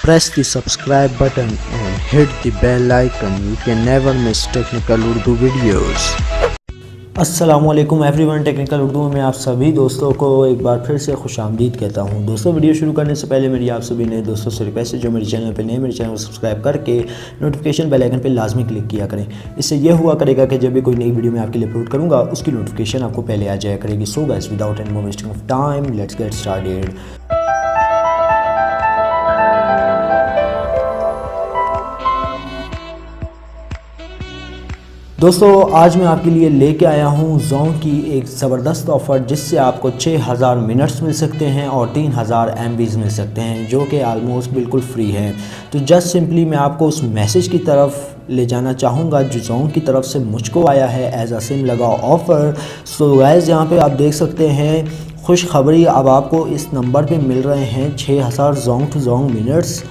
Press the subscribe button and hit the bell icon. You can never miss technical Urdu videos. अस्सलामुअलैकुम everyone, technical Urdu में आप सभी दोस्तों को एक बार फिर से खुशामदीद कहता हूं। दोस्तों, वीडियो शुरू करने से पहले मेरी आप सभी नए दोस्तों से रिक्वेस्ट है, जो मेरे चैनल पे नए, मेरे चैनल को सब्सक्राइब करके नोटिफिकेशन बेल आइकन पे लाजमी क्लिक किया करें। इससे ये हुआ करेगा कि जब भी कोई नई वीडियो मैं आपके लिए अपलोड करूँगा उसकी नोटिफिकेशन आपको पहले आ जाया करेगी। So guys, without any more wasting of time, let's get started. दोस्तों, आज मैं आपके लिए लेके आया हूँ ज़ोंग की एक ज़बरदस्त ऑफ़र, जिससे आपको 6000 मिनट्स मिल सकते हैं और 3000 MBs मिल सकते हैं, जो कि आलमोस्ट बिल्कुल फ्री है। तो जस्ट सिंपली मैं आपको उस मैसेज की तरफ ले जाना चाहूँगा जो ज़ोंग की तरफ से मुझको आया है एज अ सिम लगाओ ऑफ़र। सो गाइस, यहाँ पे आप देख सकते हैं खुशखबरी, अब आपको इस नंबर पे मिल रहे हैं 6000 Zong to Zong minutes,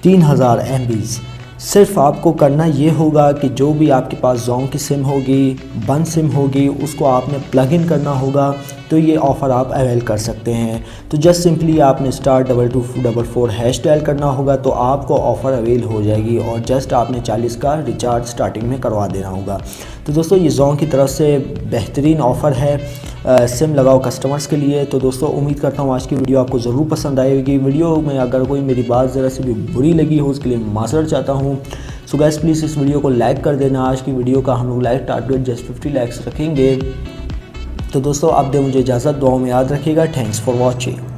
3000 MBs। सिर्फ आपको करना ये होगा कि जो भी आपके पास ज़ोंग की सिम होगी, बंद सिम होगी, उसको आपने प्लग इन करना होगा, तो ये ऑफ़र आप अवेल कर सकते हैं। तो जस्ट सिंपली आपने *2244# डायल करना होगा, तो आपको ऑफ़र अवेल हो जाएगी और जस्ट आपने 40 का रिचार्ज स्टार्टिंग में करवा देना होगा। तो दोस्तों, ये ज़ोंग की तरफ से बेहतरीन ऑफ़र है सिम लगाओ कस्टमर्स के लिए। तो दोस्तों, उम्मीद करता हूँ आज की वीडियो आपको ज़रूर पसंद आएगी। वीडियो में अगर कोई मेरी बात ज़रा सी भी बुरी लगी हो, उसके लिए माफ़रत चाहता हूँ। सो गाइस, प्लीज़ इस वीडियो को लाइक कर देना। आज की वीडियो का हम लोग लाइक टारगेट जस्ट 50 लाइक्स रखेंगे। तो दोस्तों, आप दे मुझे इजाज़त, दुआओं में याद रखिएगा। Thanks for watching.